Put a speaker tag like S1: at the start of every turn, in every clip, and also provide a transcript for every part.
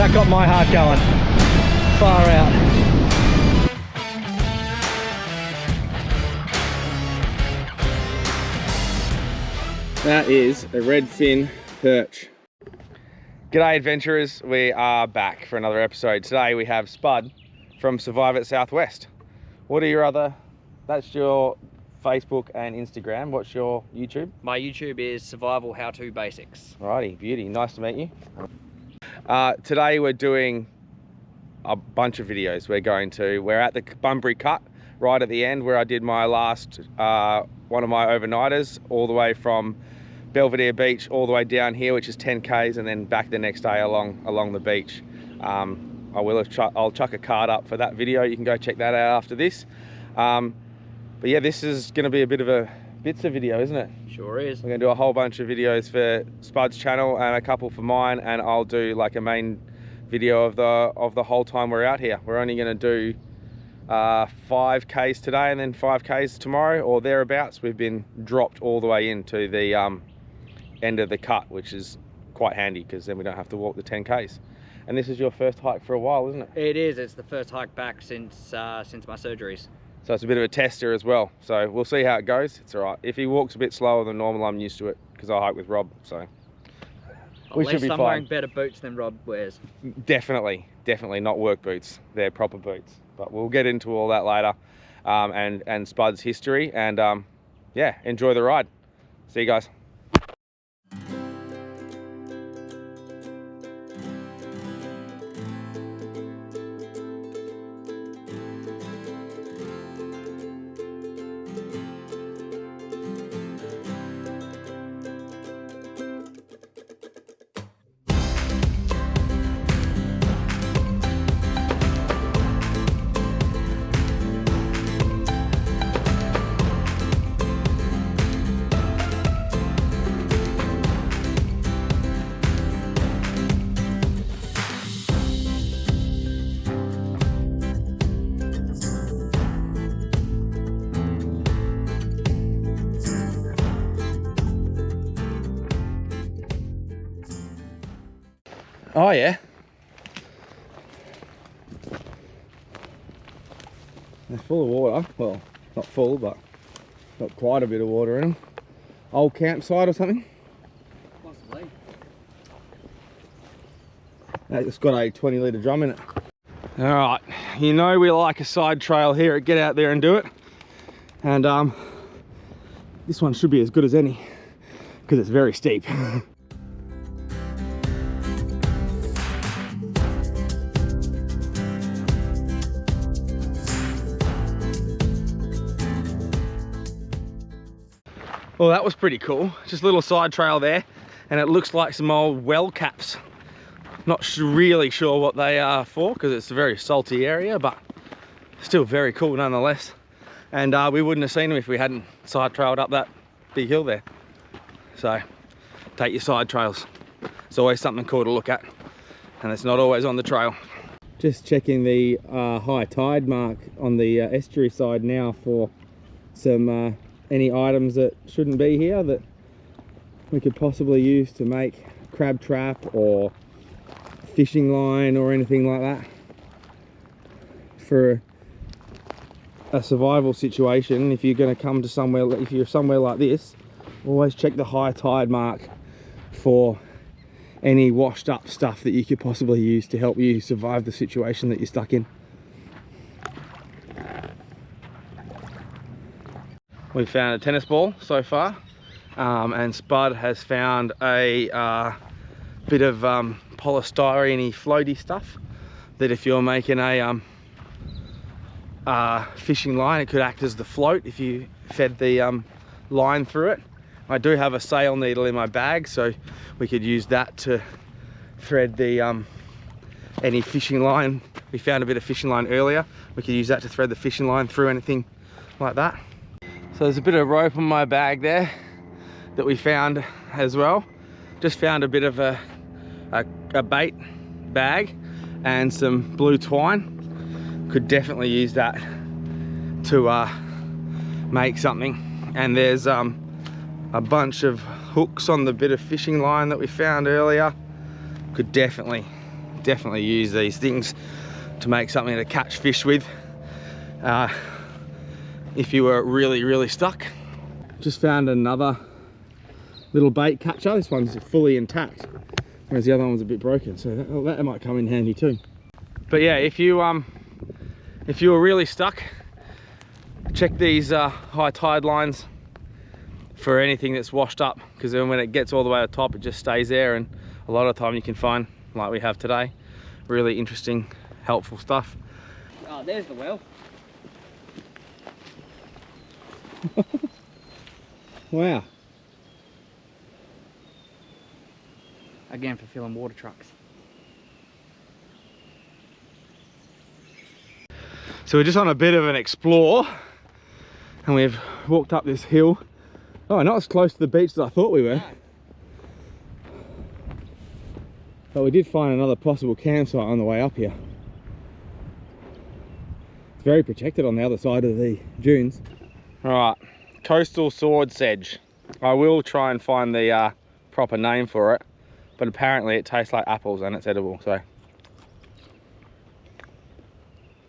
S1: That got my heart going. Far out.
S2: That is a redfin perch. G'day adventurers, we are back for another episode. Today we have Spud from Survive at Southwest. What are your other, that's your Facebook and Instagram. What's your YouTube?
S1: My YouTube is Survival How-To Basics.
S2: Alrighty, beauty, nice to meet you. Today we're doing a bunch of videos. We're at the Bunbury Cut, right at the end where I did my last, one of my overnighters, all the way from Belvedere Beach all the way down here, which is 10 k's, and then back the next day along the beach. I'll chuck a card up for that video. You can go check that out after this. But yeah, this is going to be a bit of a bits of video, isn't it?
S1: Sure is.
S2: We're going to do a whole bunch of videos for Spud's channel and a couple for mine, and I'll do like a main video of the whole time we're out here. We're only going to do 5k's today and then 5k's tomorrow or thereabouts. We've been dropped all the way into the end of the cut, which is quite handy because then we don't have to walk the 10k's. And this is your first hike for a while, isn't it?
S1: It is. It's the first hike back since my surgeries.
S2: So it's a bit of a tester as well. So we'll see how it goes. It's all right. If he walks a bit slower than normal, I'm used to it because I hike with Rob. So we should be fine.
S1: I'm wearing better boots than Rob wears.
S2: Definitely not work boots. They're proper boots. But we'll get into all that later, and Spud's history, and yeah, enjoy the ride. See you guys. Oh yeah. They're full of water. Well, not full, but got quite a bit of water in them. Old campsite or something?
S1: Possibly.
S2: It's got a 20 litre drum in it. Alright, you know we like a side trail here at Get Out There and Do It. And this one should be as good as any because it's very steep. Well, that was pretty cool. Just a little side trail there, and it looks like some old well caps. Not really sure what they are for because it's a very salty area, but still very cool nonetheless. And we wouldn't have seen them if we hadn't side trailed up that big hill there. So take your side trails. It's always something cool to look at, and it's not always on the trail. Just checking the high tide mark on the estuary side now for some any items that shouldn't be here that we could possibly use to make crab trap or fishing line or anything like that. For a survival situation, if you're going to come to somewhere, if you're somewhere like this, always check the high tide mark for any washed up stuff that you could possibly use to help you survive the situation that you're stuck in. We've found a tennis ball so far, and Spud has found a bit of polystyrene floaty stuff that if you're making a fishing line, it could act as the float if you fed the line through it. I do have a sail needle in my bag, so we could use that to thread the any fishing line. We found a bit of fishing line earlier. We could use that to thread the fishing line through anything like that. So there's a bit of rope on my bag there that we found as well. Just found a bit of a bait bag and some blue twine. Could definitely use that to make something. And there's a bunch of hooks on the bit of fishing line that we found earlier. Could definitely definitely use these things to make something to catch fish with if you were really stuck. Just found another little bait catcher. This one's fully intact, whereas the other one was a bit broken, so that might come in handy too. But yeah, if you were really stuck, check these high tide lines for anything that's washed up, because then when it gets all the way to the top, it just stays there, and a lot of the time you can find, like we have today, really interesting, helpful stuff.
S1: Oh, there's the well.
S2: Wow.
S1: Again, for filling water trucks.
S2: So we're just on a bit of an explore, and we've walked up this hill. Oh, not as close to the beach as I thought we were. No. But we did find another possible campsite on the way up here. It's very protected on the other side of the dunes. Alright, coastal sword sedge. I will try and find the proper name for it, but apparently it tastes like apples and it's edible, so.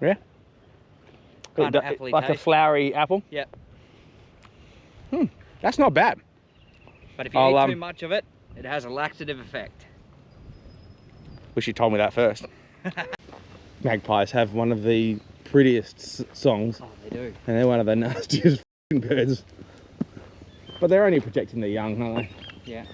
S2: Yeah?
S1: Kind of appley
S2: like
S1: taste.
S2: A flowery apple?
S1: Yep.
S2: That's not bad.
S1: But if you eat too much of it, it has a laxative effect.
S2: Wish you told me that first. Magpies have one of the prettiest songs.
S1: Oh, they do.
S2: And they're one of the nastiest birds. But they're only protecting the young, aren't they?
S1: Yeah.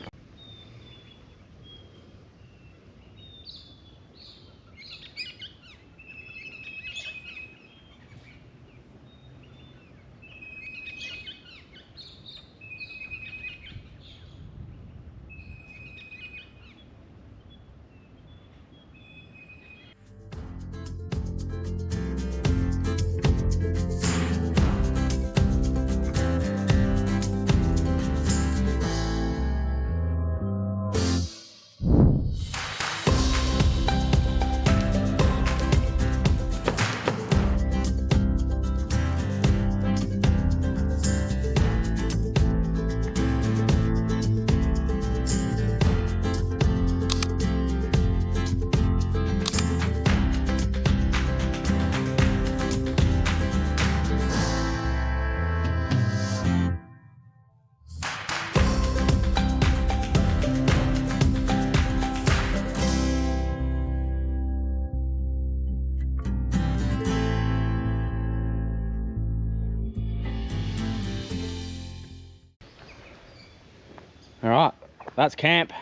S2: Alright, that's camp.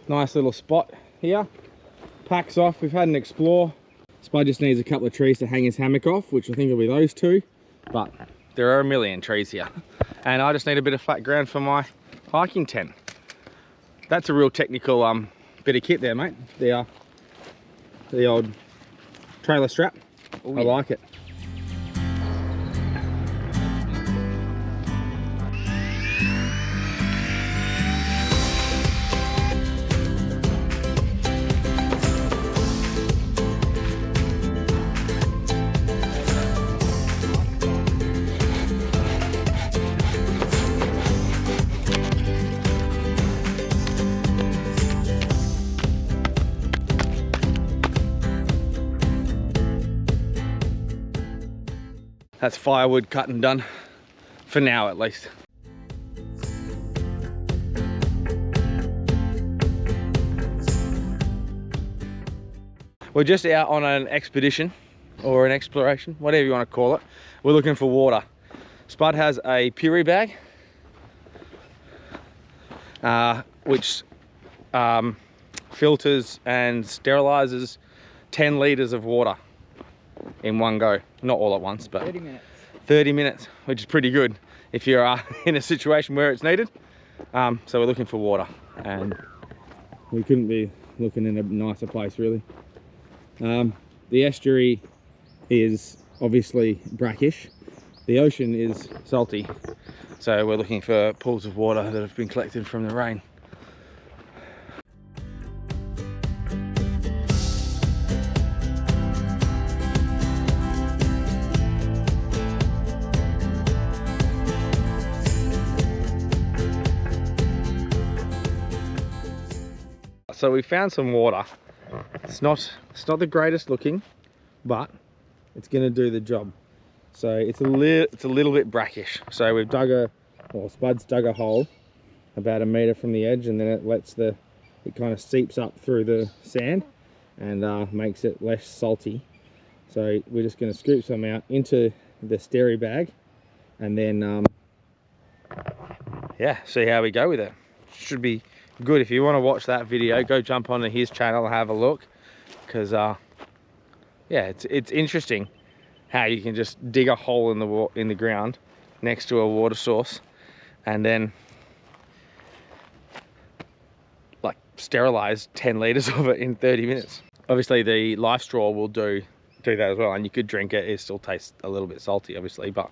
S2: Nice little spot here. Packs off, we've had an explore. Spud just needs a couple of trees to hang his hammock off, which I think will be those two. But there are a million trees here. And I just need a bit of flat ground for my hiking tent. That's a real technical bit of kit there, mate. The old trailer strap. Ooh, I like it. That's firewood cut and done, for now at least. We're just out on an expedition, or an exploration, whatever you want to call it. We're looking for water. Spud has a puree bag, which filters and sterilizes 10 litres of water in one go. Not all at once, but
S1: 30 minutes.
S2: 30 minutes, which is pretty good if you're in a situation where it's needed. So we're looking for water, and we couldn't be looking in a nicer place, really. The estuary is obviously brackish. The ocean is salty, so we're looking for pools of water that have been collected from the rain. So we found some water, It's not the greatest looking, but it's going to do the job. So it's a little bit brackish. So we've Spud's dug a hole about 1 meter from the edge, and then it kind of seeps up through the sand and makes it less salty. So we're just going to scoop some out into the steri bag, and then yeah, see how we go with it. Should be good. If you want to watch that video, go jump onto his channel and have a look, because yeah, it's interesting how you can just dig a hole in the ground next to a water source and then like sterilize 10 liters of it in 30 minutes. Obviously the life straw will do that as well, and you could drink it. It still tastes a little bit salty obviously, but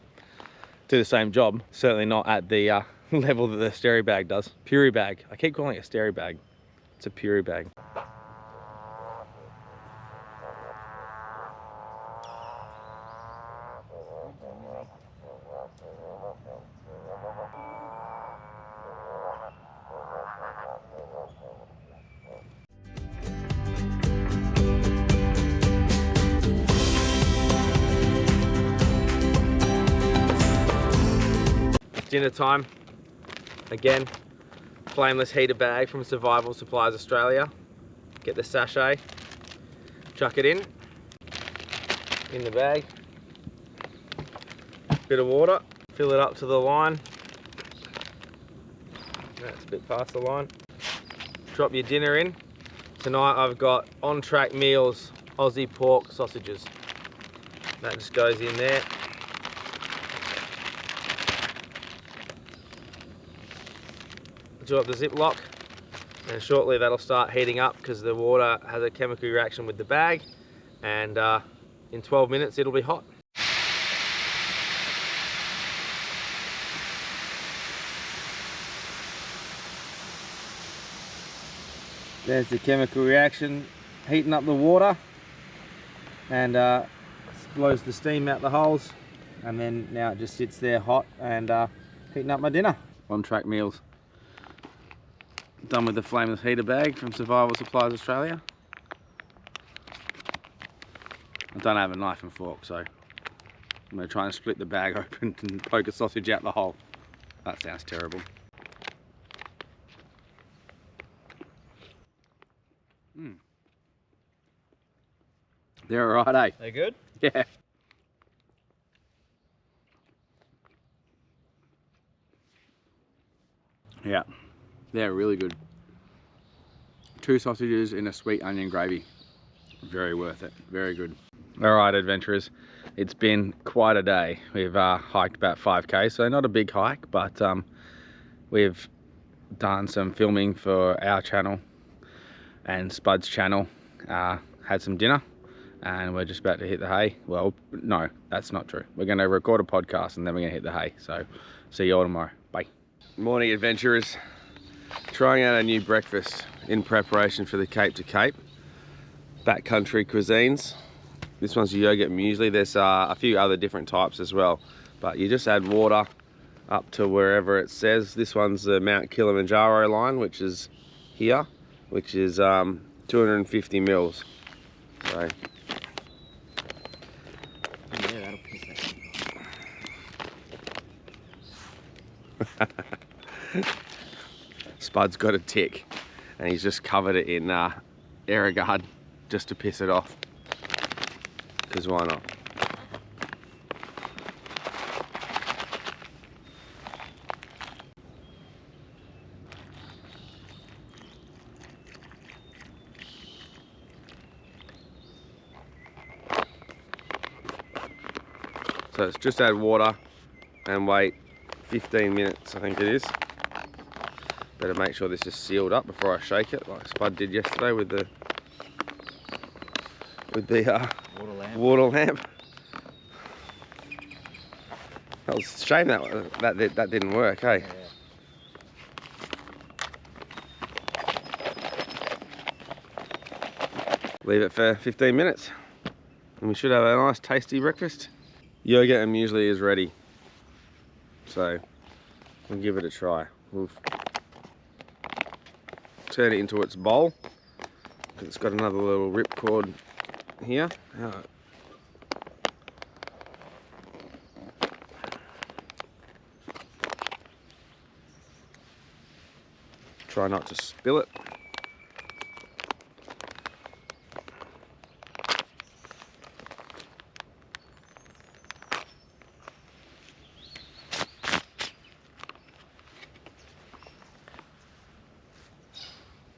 S2: do the same job. Certainly not at the level that the steri bag does. Puree bag. I keep calling it a steri bag. It's a puree bag. Dinner time. Again, Flameless Heater Bag from Survival Supplies Australia. Get the sachet, chuck it in the bag, bit of water, fill it up to the line. That's a bit past the line. Drop your dinner in. Tonight I've got On Track Meals Aussie pork sausages. That just goes in there. Do up the Ziploc, and shortly that'll start heating up because the water has a chemical reaction with the bag, and in 12 minutes it'll be hot. There's the chemical reaction heating up the water, and blows the steam out the holes, and then now it just sits there hot and heating up my dinner. On Track Meals. Done with the Flameless Heater Bag from Survival Supplies Australia. I don't have a knife and fork, so I'm going to try and split the bag open and poke a sausage out the hole. That sounds terrible. They're alright, eh?
S1: They're good?
S2: Yeah. Yeah. They're really good. 2 sausages in a sweet onion gravy. Very worth it. Very good. Alright adventurers, it's been quite a day. We've hiked about 5k, so not a big hike, but we've done some filming for our channel and Spud's channel. Had some dinner, and we're just about to hit the hay. Well, no, that's not true. We're going to record a podcast and then we're going to hit the hay. So see you all tomorrow. Bye. Morning adventurers. Trying out a new breakfast in preparation for the Cape to Cape backcountry cuisines. This one's a yogurt muesli. There's a few other different types as well, but you just add water up to wherever it says. This one's the Mount Kilimanjaro line, which is here, which is 250 mils. So yeah, that'll piss that. Spud's got a tick, and he's just covered it in Aerogard just to piss it off, because why not? So it's just add water and wait 15 minutes, I think it is. Better make sure this is sealed up before I shake it, like Spud did yesterday with the water lamp. That was a shame that didn't work, hey? Yeah. Leave it for 15 minutes and we should have a nice tasty breakfast. Yogurt and muesli is ready, so we'll give it a try. We'll turn it into its bowl It's got another little ripcord here. Try not to spill it.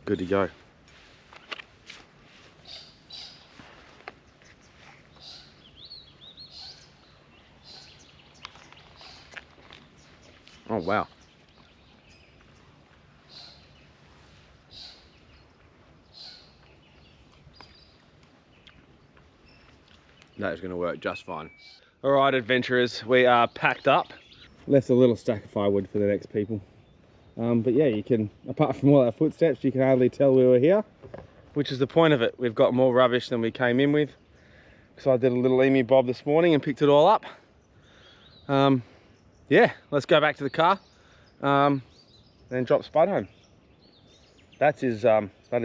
S2: Good to go. Oh wow. That is going to work just fine. All right, adventurers, we are packed up. Left a little stack of firewood for the next people. But yeah, you can, apart from all our footsteps, you can hardly tell we were here, which is the point of it. We've got more rubbish than we came in with. So I did a little emu bob this morning and picked it all up. Yeah, let's go back to the car, and drop Spud home. That is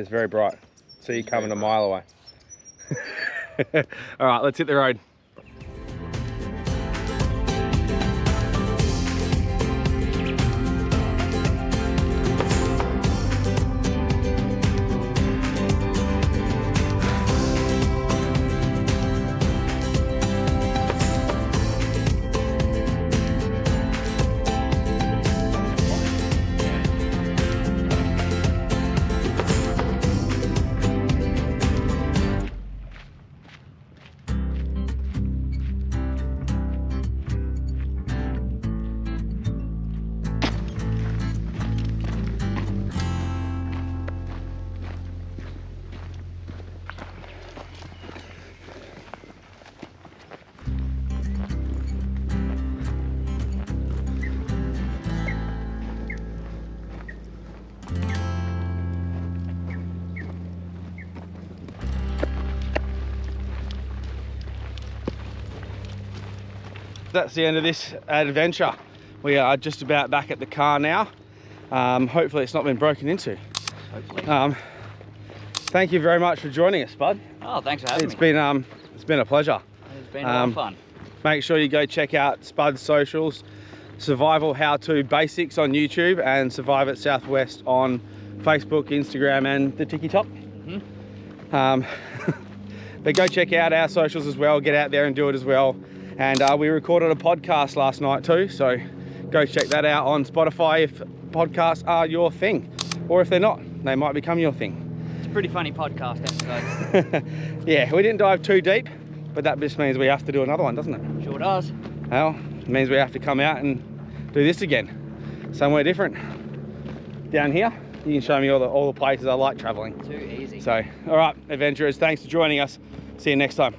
S2: very bright. See you coming a mile away. All right, let's hit the road. That's the end of this adventure. We are just about back at the car now. Hopefully it's not been broken into.
S1: Hopefully.
S2: Thank you very much for joining us, Bud.
S1: Oh, thanks for having me.
S2: It's been a pleasure.
S1: It's been a lot of fun.
S2: Make sure you go check out Spud's socials, Survival How-To Basics on YouTube, and Survive at Southwest on Facebook, Instagram, and the TikTok. But go check out our socials as well. Get out there and do it as well. And we recorded a podcast last night too, so go check that out on Spotify if podcasts are your thing. Or if they're not, they might become your thing.
S1: It's a pretty funny podcast episode.
S2: Yeah, we didn't dive too deep, but that just means we have to do another one, doesn't it?
S1: Sure does.
S2: Well, it means we have to come out and do this again. Somewhere different. Down here, you can show me all the places I like traveling.
S1: Too easy.
S2: So, all right, adventurers, thanks for joining us. See you next time.